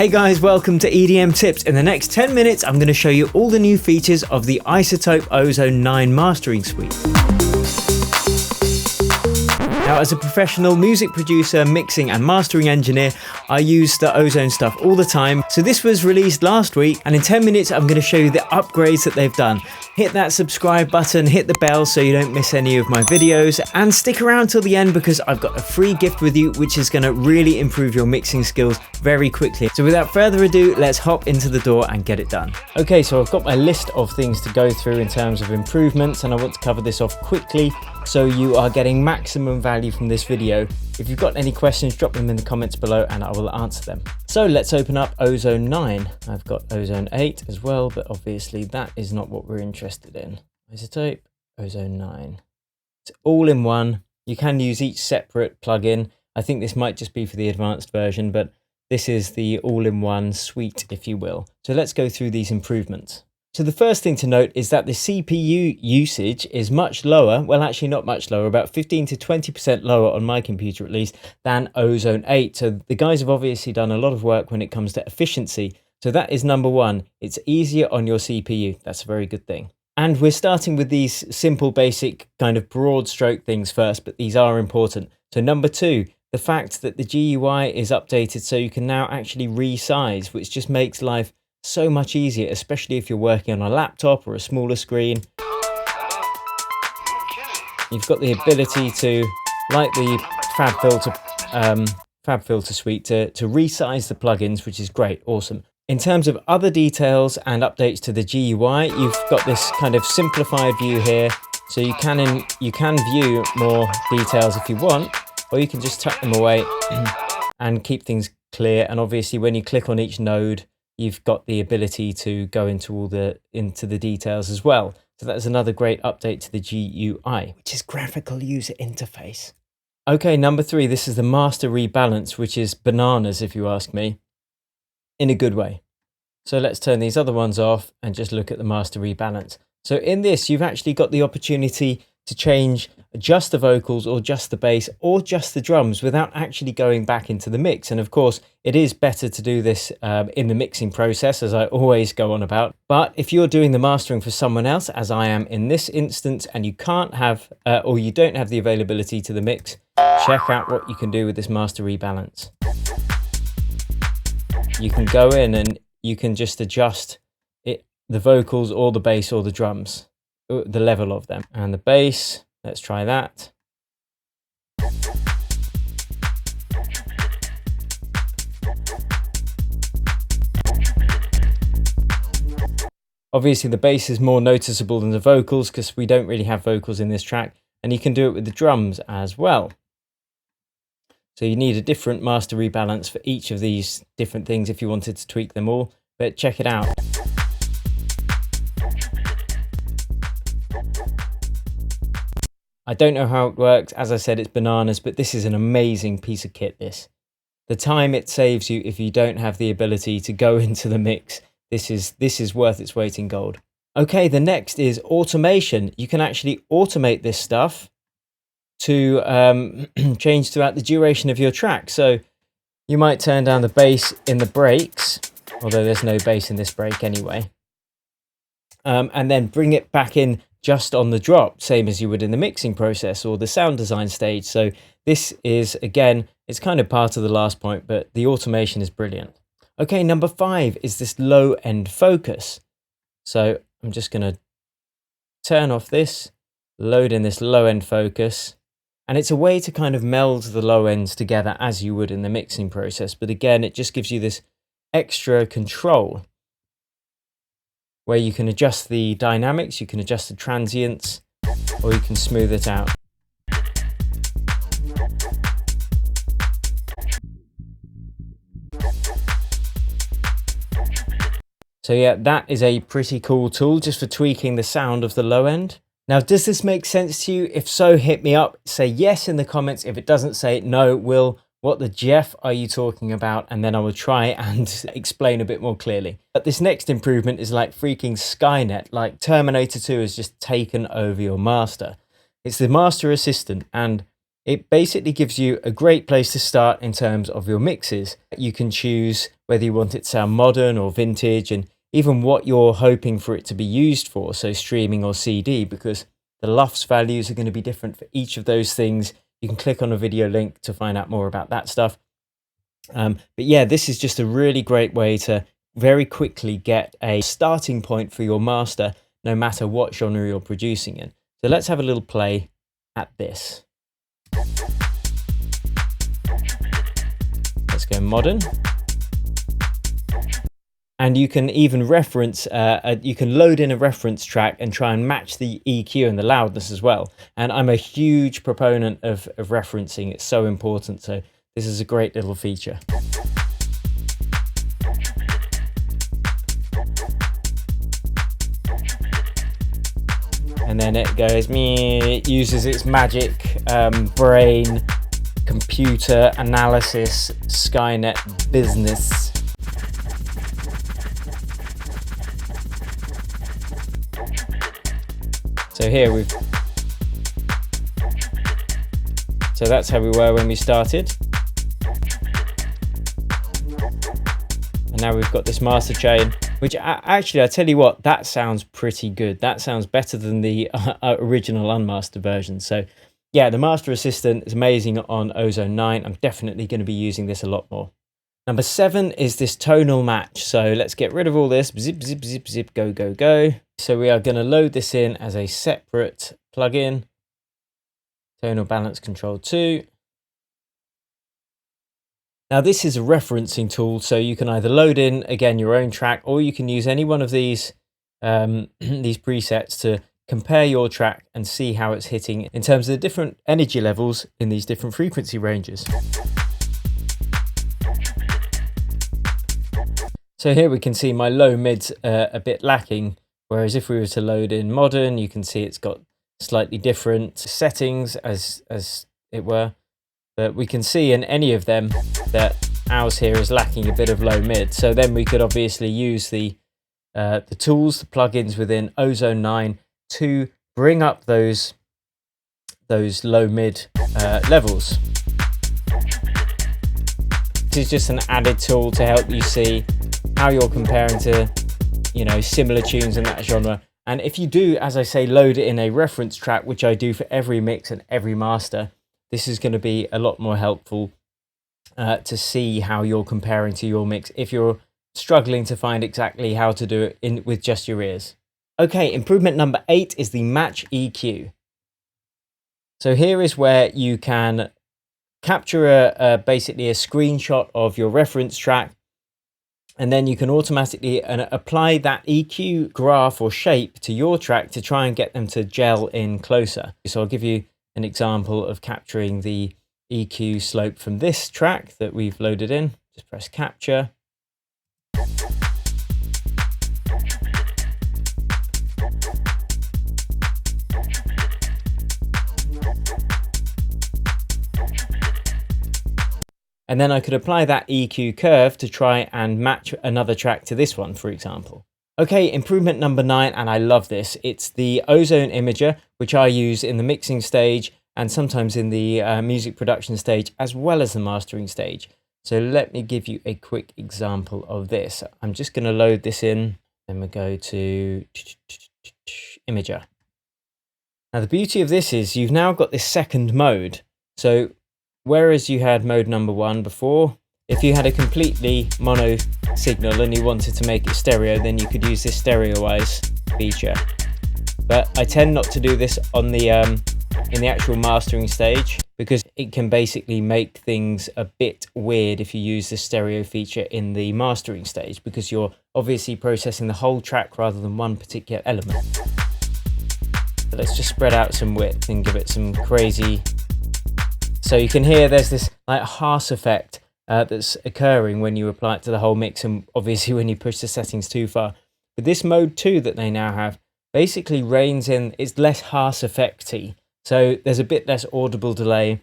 Hey guys, welcome to EDM Tips. In the next 10 minutes, I'm going to show you all the new features of the iZotope Ozone 9 mastering suite. Now, as a professional music producer, mixing and mastering engineer, I use the Ozone stuff all the time. So this was released last week, and in 10 minutes, I'm going to show you the upgrades that they've done. Hit that subscribe button, hit the bell so you don't miss any of my videos, and stick around till the end because I've got a free gift with you, which is going to really improve your mixing skills very quickly. So without further ado, let's hop into the door and get it done. Okay, so I've got my list of things to go through in terms of improvements, and I want to cover this off quickly so you are getting maximum value from this video. If you've got any questions, drop them in the comments below and I will answer them. So let's open up Ozone 9. I've got Ozone 8 as well, but obviously that is not what we're interested in. iZotope, Ozone 9. It's all in one. You can use each separate plugin. I think this might just be for the advanced version, but this is the all-in-one suite, if you will. So let's go through these improvements. So the first thing to note is that the CPU usage is much lower, well actually not much lower, about 15 to 20% lower on my computer at least, than Ozone 8. So the guys have obviously done a lot of work when it comes to efficiency. So that is number one. It's easier on your CPU. That's a very good thing. And we're starting with these simple, basic, kind of broad stroke things first, but these are important. So number two, the fact that the GUI is updated so you can now actually resize, which just makes life so much easier, especially if you're working on a laptop or a smaller screen. You've got the ability to, like the Fab Filter suite, to resize the plugins, which is great, awesome. In terms of other details and updates to the GUI, you've got this kind of simplified view here, so you can view more details if you want, or you can just tuck them away and keep things clear. And obviously, when you click on each node, you've got the ability to go into the details as well. So that's another great update to the GUI, which is graphical user interface. Okay, number three, this is the Master Rebalance, which is bananas if you ask me, in a good way. So let's turn these other ones off and just look at the Master Rebalance. So in this, you've actually got the opportunity to change just the vocals or just the bass or just the drums without actually going back into the mix. And of course, it is better to do this in the mixing process, as I always go on about. But if you're doing the mastering for someone else, as I am in this instance, and you can't have or you don't have the availability to the mix, check out what you can do with this Master Rebalance. You can go in and you can just adjust it, the vocals or the bass or the drums, the level of them. And the bass, let's try that. Obviously the bass is more noticeable than the vocals because we don't really have vocals in this track, and you can do it with the drums as well. So you need a different Master Rebalance for each of these different things if you wanted to tweak them all, but check it out. I don't know how it works. As I said, it's bananas, but this is an amazing piece of kit, this. The time it saves you if you don't have the ability to go into the mix, this is worth its weight in gold. Okay, the next is automation. You can actually automate this stuff to change throughout the duration of your track. So you might turn down the bass in the breaks, although there's no bass in this break anyway, and then bring it back in just on the drop, same as you would in the mixing process or the sound design stage. So this is, again, it's kind of part of the last point, but the automation is brilliant. Okay, number five is this low end focus. So I'm just going to turn off this, load in this low end focus, and it's a way to kind of meld the low ends together as you would in the mixing process. But again, it just gives you this extra control where you can adjust the dynamics, you can adjust the transients, or you can smooth it out. So yeah, that is a pretty cool tool just for tweaking the sound of the low end. Now, does this make sense to you? If so, hit me up, say yes in the comments. If it doesn't, say no, Will, what the Jeff are you talking about? And then I will try and explain a bit more clearly. But this next improvement is like freaking Skynet, like Terminator 2 has just taken over your master. It's the Master Assistant, and It basically gives you a great place to start in terms of your mixes. You can choose whether you want it to sound modern or vintage, and even what you're hoping for it to be used for, so streaming or CD, because the LUFS values are going to be different for each of those things. You can click on a video link to find out more about that stuff. But yeah, this is just a really great way to very quickly get a starting point for your master, no matter what genre you're producing in. So let's have a little play at this. Let's go modern. And you can even reference, you can load in a reference track and try and match the EQ and the loudness as well. And I'm a huge proponent of referencing. It's so important. So this is a great little feature. And then it goes, it uses its magic brain computer analysis Skynet business. So here so that's how we were when we started. And now we've got this master chain, which actually, I tell you what, that sounds pretty good. That sounds better than the original unmastered version. So yeah, the Master Assistant is amazing on Ozone 9. I'm definitely going to be using this a lot more. Number 7 is this tonal match. So let's get rid of all this. Zip, zip, zip, zip, go, go, go. So we are going to load this in as a separate plugin. Tonal Balance Control 2. Now this is a referencing tool, so you can either load in, again, your own track, or you can use any one of these presets to compare your track and see how it's hitting in terms of the different energy levels in these different frequency ranges. So here we can see my low mids a bit lacking, whereas if we were to load in modern, you can see it's got slightly different settings as it were. But we can see in any of them that ours here is lacking a bit of low mid. So then we could obviously use the tools, the plugins within Ozone 9 to bring up those low mid levels. This is just an added tool to help you see how you're comparing to, similar tunes in that genre. And if you do, as I say, load it in a reference track, which I do for every mix and every master, this is going to be a lot more helpful to see how you're comparing to your mix if you're struggling to find exactly how to do it with just your ears. Okay, improvement number 8 is the match EQ. So here is where you can capture basically a screenshot of your reference track, and then you can automatically apply that EQ graph or shape to your track to try and get them to gel in closer. So I'll give you an example of capturing the EQ slope from this track that we've loaded in. Just press capture. And then I could apply that EQ curve to try and match another track to this one, for example. Okay, improvement number 9, and I love this. It's the Ozone Imager, which I use in the mixing stage and sometimes in the music production stage, as well as the mastering stage. So let me give you a quick example of this. I'm just going to load this in, and we go to Imager. Now the beauty of this is you've now got this second mode. So whereas you had mode number 1 before, if you had a completely mono signal and you wanted to make it stereo, then you could use this Stereoize feature. But I tend not to do this on the in the actual mastering stage, because it can basically make things a bit weird if you use the stereo feature in the mastering stage, because you're obviously processing the whole track rather than one particular element. But let's just spread out some width and give it some crazy. So you can hear there's this like harsh effect that's occurring when you apply it to the whole mix, and obviously when you push the settings too far. But this mode 2 that they now have basically reins in, it's less harsh effecty. So there's a bit less audible delay.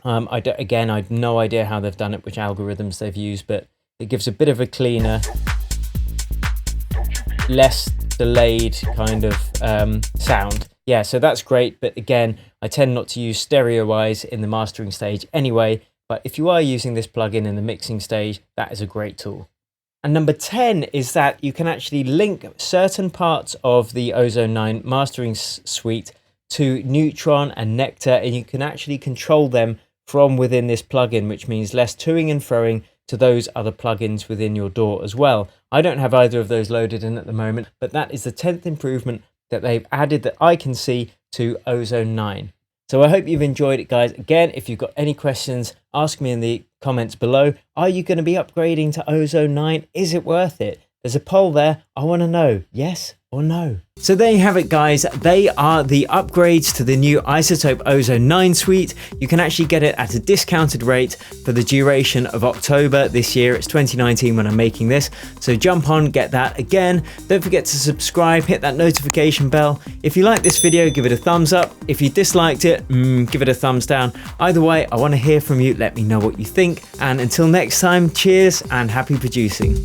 Again, I have no idea how they've done it, which algorithms they've used, but it gives a bit of a cleaner, less delayed kind of sound. Yeah, so that's great. But again, I tend not to use Stereoize in the mastering stage anyway, but if you are using this plugin in the mixing stage, that is a great tool. And number 10 is that you can actually link certain parts of the Ozone 9 mastering suite to Neutron and Nectar, and you can actually control them from within this plugin, which means less toing and froing to those other plugins within your DAW as well. I don't have either of those loaded in at the moment, but that is the 10th improvement that they've added that I can see to Ozone 9. So I hope you've enjoyed it, guys. Again, if you've got any questions, ask me in the comments below. Are you going to be upgrading to Ozone 9? Is it worth it? There's a poll there. I want to know, yes or no. So there you have it, guys. They are the upgrades to the new iZotope Ozone 9 suite. You can actually get it at a discounted rate for the duration of October this year. It's 2019 when I'm making this. So jump on, get that. Again, don't forget to subscribe, hit that notification bell. If you like this video, give it a thumbs up. If you disliked it, give it a thumbs down. Either way, I want to hear from you. Let me know what you think. And until next time, cheers and happy producing.